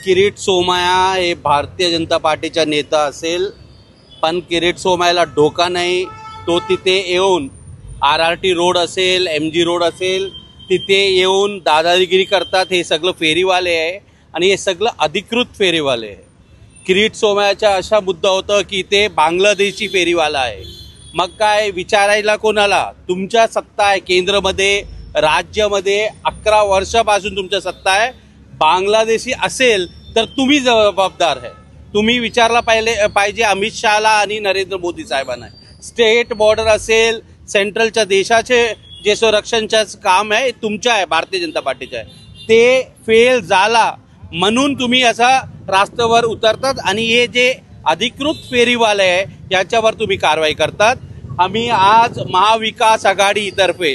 किरीट सोमय्या हे भारतीय जनता पार्टीचा नेता असेल, पण किरीट सोमय्याला डोका नाही. तो तिथे येऊन RRT रोड असेल, MG रोड असेल, तिथे येऊन दादागिरी करतात. हे सगळं फेरीवाले आहे आणि हे सगळं अधिकृत फेरीवाले आहे. किरीट सोमय्याचा असा मुद्दा होता की ते बांगलादेशी फेरीवाला आहे. मग काय विचारायला कोणाला? तुमच्या सत्ता आहे केंद्रामध्ये, राज्यामध्ये 11 वर्षापासून तुमच्या सत्ता आहे. बांगलादेशी असेल तर तुम्ही जबाबदार आहे. तुम्ही विचारला पाहिजे अमित शहाला आणि नरेंद्र मोदी साहेबांना. स्टेट बॉर्डर असेल, सेंट्रलच्या देशाचे जे संरक्षणचं काम आहे तुमचं आहे, भारतीय जनता पार्टीचं आहे. ते फेल झाला म्हणून तुम्ही असा रस्त्यावर उतरतात आणि हे जे अधिकृत फेरीवाले आहे याच्यावर तुम्ही कारवाई करतात. आम्ही आज महाविकास आघाडीतर्फे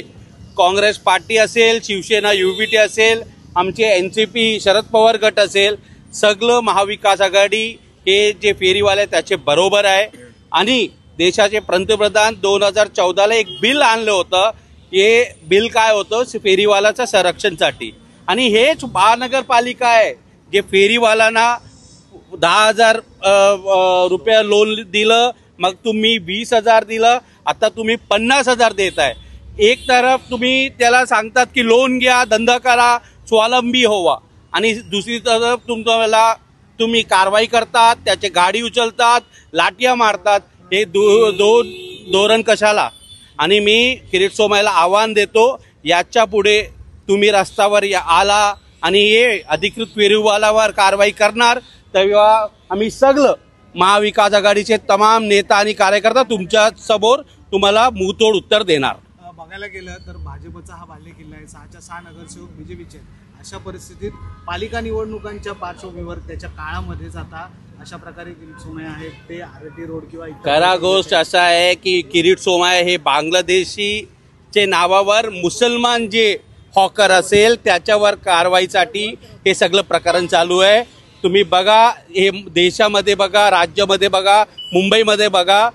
काँग्रेस पार्टी असेल, शिवसेना UBT असेल, आमचे NCP शरद पवार गट असेल, सगळं महाविकास आघाडी हे जे फेरीवाले त्याचे बरोबर आहे. आणि देशाचे पंतप्रधान 2014ला एक बिल आणलं होतं. हे बिल काय होतं? फेरीवालाच्या संरक्षणासाठी. आणि हेच महानगरपालिका आहे जे फेरीवाल्यांना 10,000 रुपये लोन दिलं, मग तुम्ही 20,000 दिलं, आता तुम्ही 50,000 देत आहे. एक तरफ तुम्ही त्याला सांगतात की लोन घ्या, धंदा करा, स्वावलंबी व्हा, आणि दुसरी तरफ तुम्ही कारवाई करतात, त्याचे गाडी उचलतात, लाठ्या मारतात. हे दोन धोरण कशाला? आणि मी किरीट सोमय्याला आव्हान देतो, याच्या पुढे तुम्ही रस्त्यावर आला आणि हे अधिकृत फेरीवाल्यावर कारवाई करणार तेव्हा आम्ही सगळं महाविकास आघाडीचे तमाम नेता आणि कार्यकर्ता तुमच्या समोर तुम्हाला मुंहतोड उत्तर देणार. बघायला गेलं तर भाजपचा हा बालेकिल्ला आहे. 6च्या 6 नगरसेवक BJPचे. अशा परिस्थितीत पालिका निवडणुकांच्या पार्श्वभूमीवर त्याच्या काळामध्येच आता अशा प्रकारे किरीट सोमय्या आहेत ते RRT रोड किंवा खरा गोष्ट असा आहे की किरीट सोमय्या हे बांगलादेशीचे नावावर मुसलमान जे हॉकर असेल त्याच्यावर कारवाईसाठी हे सगळं प्रकरण चालू आहे. तुम्ही बघा, हे देशामध्ये बघा, राज्यामध्ये बघा, मुंबईमध्ये बघा,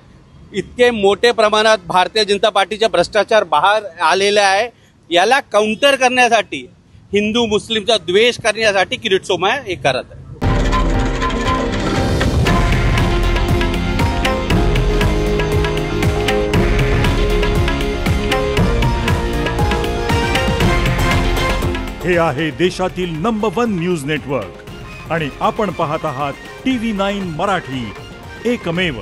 इतके मोठे प्रमाणात भारतीय जनता पार्टीचा भ्रष्टाचार बाहेर आलेला आहे. याला काउंटर करण्यासाठी, हिंदू मुस्लिमचा द्वेष करण्यासाठी किरीट सोमय्या हे करत आहे. हे आहे देशातील नंबर 1 न्यूज नेटवर्क आणि आपण पाहत आहात TV9 मराठी, एकमेव.